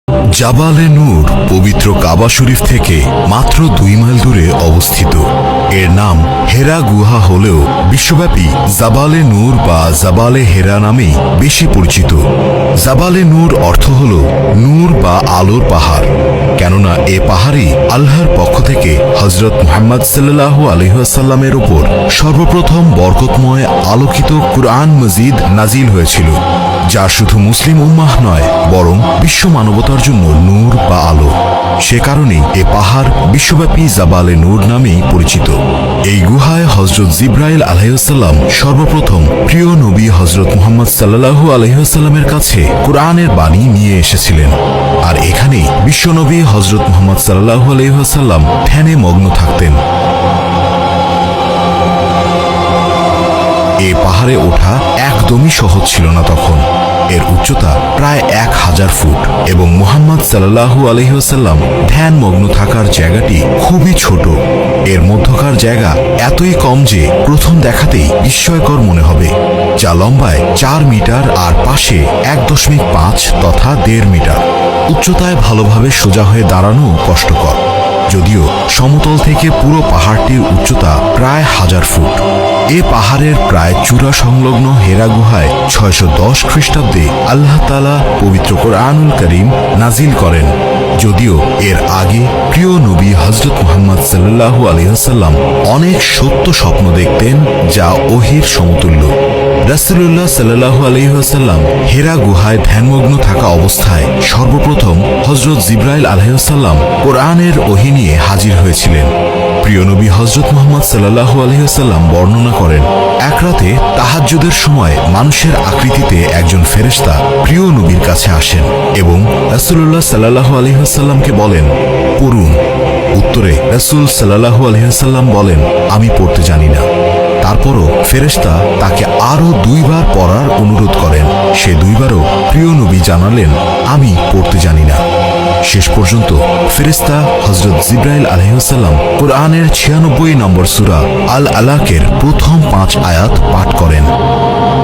জাবালে নূর পবিত্র কাবা শরীফ থেকে মাত্র 2 মাইল দূরে অবস্থিত। এর নাম হেরা গুহা হলেও বিশ্বব্যাপী জাবালে নূর বা জাবালে হেরা নামেই বেশি পরিচিত। জাবালে নূর অর্থ হল নূর বা আলোর পাহাড়, কেননা এ পাহাড়েই আল্লাহর পক্ষ থেকে হযরত মুহাম্মদ সাল্লাল্লাহু আলাইহি ওয়াসাল্লামের উপর সর্বপ্রথম বরকতময় আলোকিত কুরআন মজিদ নাজিল হয়েছিল, যা শুধু মুসলিম উম্মাহ নয় বরং বিশ্ব মানবতার জন্য নূর বা আলো। সে কারণেই এ পাহাড় বিশ্বব্যাপী জাবালে নূর নামেই পরিচিত। এই গুহায় হযরত জিবরাইল আলাইহিস সালাম সর্বপ্রথম প্রিয় নবী হযরত মুহাম্মদ সাল্লাল্লাহু আলাইহি ওয়াসাল্লামের কাছে কুরআনের বাণী নিয়ে এসেছিলেন, আর এখানেই বিশ্বনবী হযরত মুহাম্মদ সাল্লাল্লাহু আলাইহি ওয়াসাল্লাম ধ্যানে মগ্ন থাকতেন। এ পাহাড়ে ওঠা একদমই সহজ ছিল না তখন। এর উচ্চতা প্রায় 1000 ফুট এবং মুহাম্মদ সাল্লাল্লাহু আলাইহি ওয়াসাল্লাম ধ্যান মগ্ন থাকার জায়গাটি খুবই ছোট। এর মধ্যকার জায়গা এতই কম যে প্রথম দেখাতেই বিস্ময়কর মনে হবে, যা লম্বায় 4 মিটার আর পাশে 1.5 তথা 1.5 মিটার। উচ্চতায় ভালোভাবে সোজা হয়ে দাঁড়ানো কষ্টকর, যদিও সমতল থেকে পুরো পাহাড়টির উচ্চতা প্রায় 1000 ফুট। এ পাহাড়ের প্রায় চূড়া সংলগ্ন হেরা গুহায় 610 খ্রিস্টাব্দে আল্লাহ তাআলা পবিত্র কোরআনুল কারীম নাজিল করেন। যদিও এর আগে প্রিয় নবী হযরত মুহাম্মদ সাল্লাল্লাহু আলাইহি ওয়াসাল্লাম অনেক সত্য স্বপ্ন দেখতেন, যা ওহীর সমতুল্য। রাসূলুল্লাহ সাল্লাল্লাহু আলাইহি ওয়াসাল্লাম হেরা গুহায় ধ্যানমগ্ন থাকা অবস্থায় সর্বপ্রথম হযরত জিবরাইল আলাইহিস সালাম কোরআনের ওহী নিয়ে হাজির হয়েছিলেন। প্রিয় নবী হযরত মুহাম্মদ সাল্লাল্লাহু আলাইহি ওয়াসাল্লাম বর্ণনা করেন, এক রাতে তাহাজ্জুদের সময় মানুষের আকৃতিতে একজন ফেরেশতা প্রিয় নবীর কাছে আসেন এবং রাসূলুল্লাহ সাল্লাল্লাহু আলাইহি ওয়াসাল্লামকে বলেন, পড়ুন। উত্তরে রাসূল সাল্লাল্লাহু আলাইহি ওয়াসাল্লাম বলেন, আমি পড়তে জানি না। তারপরও ফেরেশতা তাকে আরো 2 বার পড়ার অনুরোধ করেন। সে 2 বারও প্রিয় নবী জানালেন, আমি পড়তে জানি না। শেষ পর্যন্ত ফেরেশতা হযরত জিবরাইল আলাইহিস সালাম কোরআনের 96 নম্বর সূরা আল আলাকের প্রথম 5 আয়াত পাঠ করেন।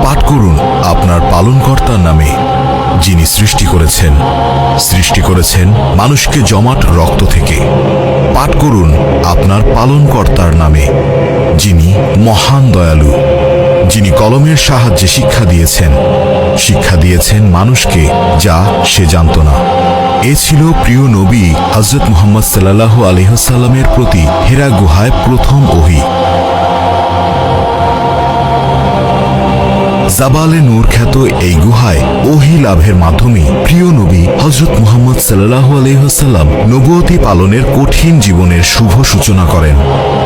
পাঠ করুন আপনার পালনকর্তার নামে, যিনি সৃষ্টি করেছেন মানুষকে জমাট রক্ত থেকে। পাঠ করুন আপনার পালনকর্তার নামে, যিনি মহান দয়ালু, যিনি কলমের সাহায্যে শিক্ষা দিয়েছেন মানুষকে যা সে জানত না। এ ছিল প্রিয় নবী হযরত মুহাম্মদ সাল্লাল্লাহু আলাইহি ওয়াসাল্লামের প্রতি হেরা গুহায় প্রথম ওহী। জাবালে নূর খ্যাত এই গুহায় ওহী লাভের মাধ্যমে প্রিয় নবী হযরত মুহাম্মদ সাল্লাল্লাহু আলাইহি ওয়াসাল্লাম নবুয়তি পালনের কঠিন জীবনের শুভ সূচনা করেন।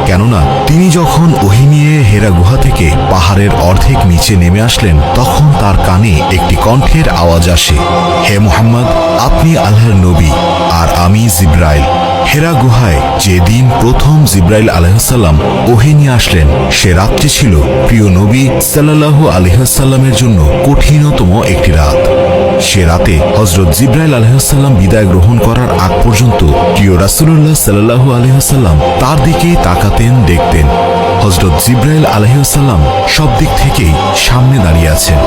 কেননা তিনি যখন ওহী নিয়ে হেরা গুহা থেকে পাহাড়ের অর্ধেক নিচে নেমে আসলেন, তখন তার কানে একটি কণ্ঠের আওয়াজ আসে, হে মুহাম্মদ, আপনি আল্লাহর নবী আর আমি জিবরাইল। হেরা গুহায় যেদিন প্রথম জিবরাইল আলাইহিস সালাম ওহী নিয়ে আসলেন, সে রাতটি ছিল প্রিয় নবী সাল্লাল্লাহু আলাইহি ওয়াসাল্লামের জন্য কঠিনতম একটি রাত। সে রাতে হযরত জিবরাইল আলাইহিস সালাম বিদায় গ্রহণ করার আগ পর্যন্ত প্রিয় রাসূলুল্লাহ সাল্লাল্লাহু আলাইহি ওয়াসাল্লাম তার দিকেই তাকাতেন, দেখতেন। হযরত জিবরাইল আলাইহিস সালাম সব দিক থেকেই সামনে দাঁড়িয়ে আছেন,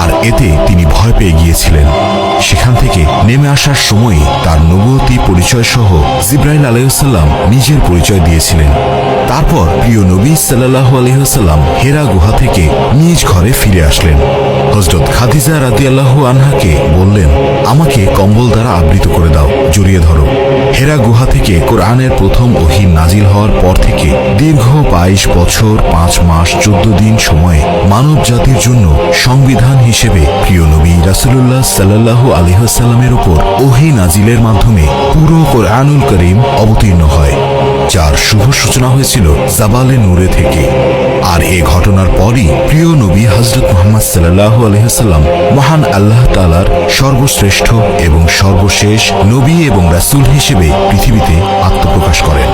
আর এতে তিনি ভয় পেয়ে গিয়েছিলেন। সেখান থেকে নেমে আসার সময় তার নবুয়তি পরিচয় সহ জিবরাইল আলাইহিস সালাম নিজের পরিচয় দিয়েছিলেন। তারপর প্রিয় নবী সাল্লাল্লাহু আলাইহি ওয়াসাল্লাম হেরা গুহা থেকে নিজ ঘরে ফিরে আসলেন। হযরত খাদিজা রাদিয়াল্লাহু আনহাকে বললেন, আমাকে কম্বল দ্বারা আবৃত করে দাও, জড়িয়ে ধরো। হেরা গুহা থেকে কোরআনের প্রথম ওহী নাজিল হওয়ার পর থেকে দীর্ঘ 22 বছর 5 মাস 14 দিন সময়ে মানব জাতির জন্য সংবিধান হিসেবে প্রিয় নবী রাসূলুল্লাহ সাল্লাল্লাহু আলাইহি ওয়াসাল্লামের উপর ওহী নাজিলের মাধ্যমে পুরো কোরআনুল কারীম অবতীর্ণ হয়, যার শুভ সূচনা হয়েছিল জাবালে নূরে থেকে। আর এ ঘটনার পরই প্রিয় নবী হযরত মুহাম্মদ সাল্লাল্লাহু আলাইহি ওয়াসাল্লাম মহান আল্লাহ তাআলার সর্বশ্রেষ্ঠ এবং সর্বশেষ নবী এবং রাসূল হিসেবে পৃথিবীতে আত্মপ্রকাশ করেন।